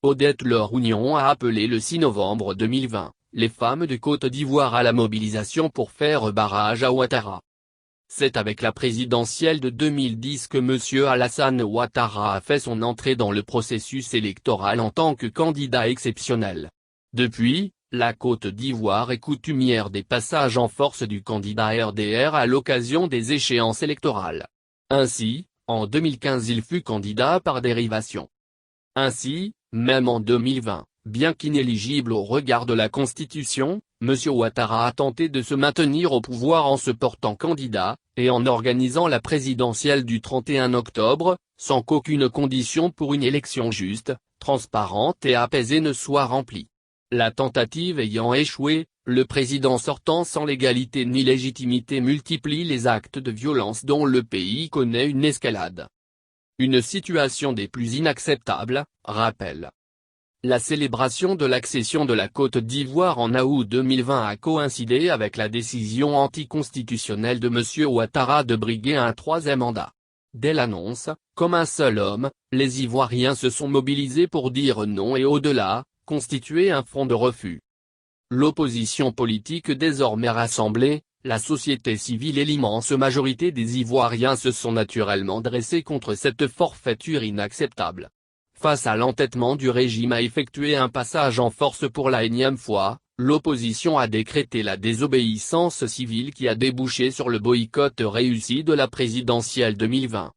Odette Laure-Ougnon a appelé le 6 novembre 2020, les femmes de Côte d'Ivoire à la mobilisation pour faire barrage à Ouattara. C'est avec la présidentielle de 2010 que M. Alassane Ouattara a fait son entrée dans le processus électoral en tant que candidat exceptionnel. Depuis, la Côte d'Ivoire est coutumière des passages en force du candidat RDR à l'occasion des échéances électorales. Ainsi, en 2015 il fut candidat par dérivation. Ainsi, même en 2020, bien qu'inéligible au regard de la Constitution, M. Ouattara a tenté de se maintenir au pouvoir en se portant candidat, et en organisant la présidentielle du 31 octobre, sans qu'aucune condition pour une élection juste, transparente et apaisée ne soit remplie. La tentative ayant échoué, le président sortant sans légalité ni légitimité multiplie les actes de violence dont le pays connaît une escalade. Une situation des plus inacceptables, rappelle. La célébration de l'accession de la Côte d'Ivoire en août 2020 a coïncidé avec la décision anticonstitutionnelle de M. Ouattara de briguer un troisième mandat. Dès l'annonce, comme un seul homme, les Ivoiriens se sont mobilisés pour dire non et au-delà, constituer un front de refus. L'opposition politique désormais rassemblée, la société civile et l'immense majorité des Ivoiriens se sont naturellement dressés contre cette forfaiture inacceptable. Face à l'entêtement du régime à effectuer un passage en force pour la énième fois, l'opposition a décrété la désobéissance civile qui a débouché sur le boycott réussi de la présidentielle 2020.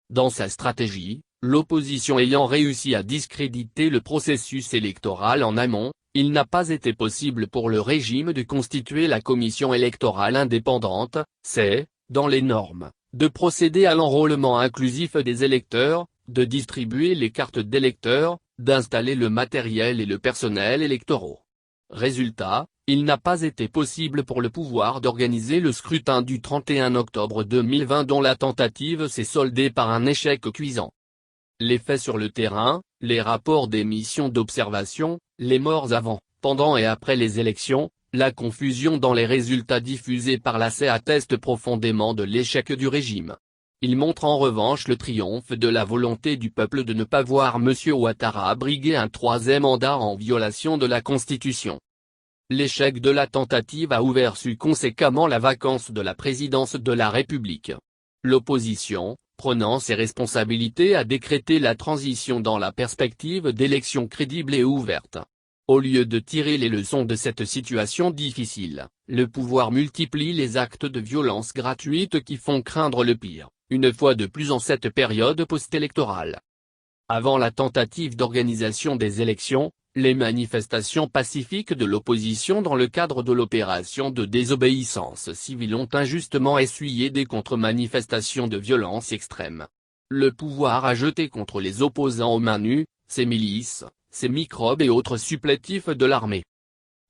Dans sa stratégie, l'opposition ayant réussi à discréditer le processus électoral en amont, il n'a pas été possible pour le régime de constituer la commission électorale indépendante, c'est, dans les normes, de procéder à l'enrôlement inclusif des électeurs, de distribuer les cartes d'électeurs, d'installer le matériel et le personnel électoraux. Résultat, il n'a pas été possible pour le pouvoir d'organiser le scrutin du 31 octobre 2020 dont la tentative s'est soldée par un échec cuisant. Les faits sur le terrain, les rapports des missions d'observation, les morts avant, pendant et après les élections, la confusion dans les résultats diffusés par la CEI attestent profondément de l'échec du régime. Il montre en revanche le triomphe de la volonté du peuple de ne pas voir M. Ouattara briguer un troisième mandat en violation de la Constitution. L'échec de la tentative a ouvert conséquemment la vacance de la présidence de la République. L'opposition, prenant ses responsabilités, a décrété la transition dans la perspective d'élections crédibles et ouvertes. Au lieu de tirer les leçons de cette situation difficile, le pouvoir multiplie les actes de violence gratuite qui font craindre le pire, une fois de plus en cette période post-électorale. Avant la tentative d'organisation des élections, les manifestations pacifiques de l'opposition dans le cadre de l'opération de désobéissance civile ont injustement essuyé des contre-manifestations de violence extrême. Le pouvoir a jeté contre les opposants aux mains nues, ses milices, ses microbes et autres supplétifs de l'armée.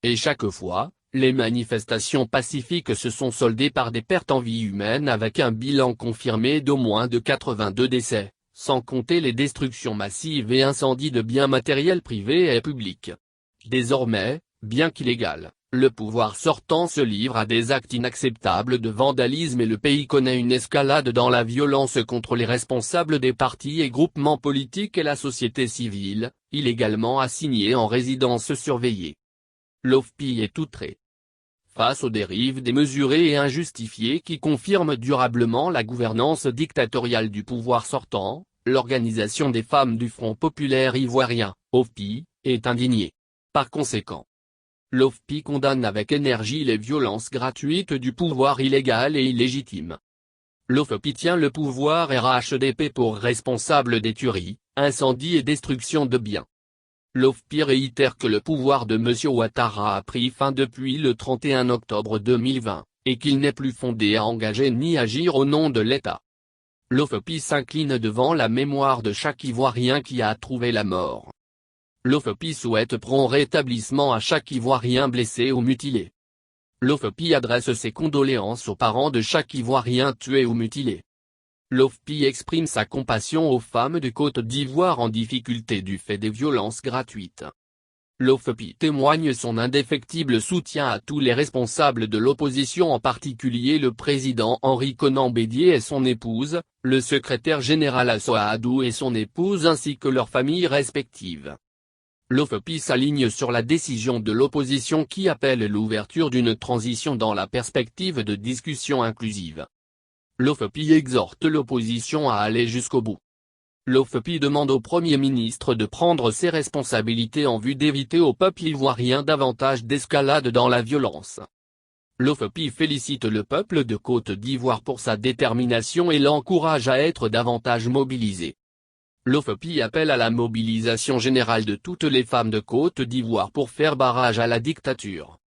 Et chaque fois, les manifestations pacifiques se sont soldées par des pertes en vie humaine avec un bilan confirmé d'au moins de 82 décès, sans compter les destructions massives et incendies de biens matériels privés et publics. Désormais, bien qu'illégal, le pouvoir sortant se livre à des actes inacceptables de vandalisme et le pays connaît une escalade dans la violence contre les responsables des partis et groupements politiques et la société civile, illégalement assignés en résidence surveillée. L'OFPI est outré. Face aux dérives démesurées et injustifiées qui confirment durablement la gouvernance dictatoriale du pouvoir sortant, l'Organisation des femmes du Front populaire ivoirien, OFPI, est indignée. Par conséquent, l'OFPI condamne avec énergie les violences gratuites du pouvoir illégal et illégitime. L'OFPI tient le pouvoir RHDP pour responsable des tueries, incendies et destruction de biens. L'OFPI réitère que le pouvoir de M. Ouattara a pris fin depuis le 31 octobre 2020, et qu'il n'est plus fondé à engager ni agir au nom de l'État. L'OFPI s'incline devant la mémoire de chaque Ivoirien qui a trouvé la mort. L'OFPI souhaite prompt rétablissement à chaque Ivoirien blessé ou mutilé. L'OFPI adresse ses condoléances aux parents de chaque Ivoirien tué ou mutilé. L'OFPI exprime sa compassion aux femmes de Côte d'Ivoire en difficulté du fait des violences gratuites. L'OFPI témoigne son indéfectible soutien à tous les responsables de l'opposition, en particulier le président Henri Konan Bédié et son épouse, le secrétaire général Assoa Adou et son épouse ainsi que leurs familles respectives. L'OFPI s'aligne sur la décision de l'opposition qui appelle l'ouverture d'une transition dans la perspective de discussion inclusive. L'OFPI exhorte l'opposition à aller jusqu'au bout. L'OFPI demande au Premier ministre de prendre ses responsabilités en vue d'éviter au peuple ivoirien davantage d'escalade dans la violence. L'OFPI félicite le peuple de Côte d'Ivoire pour sa détermination et l'encourage à être davantage mobilisé. L'OFPI appelle à la mobilisation générale de toutes les femmes de Côte d'Ivoire pour faire barrage à la dictature.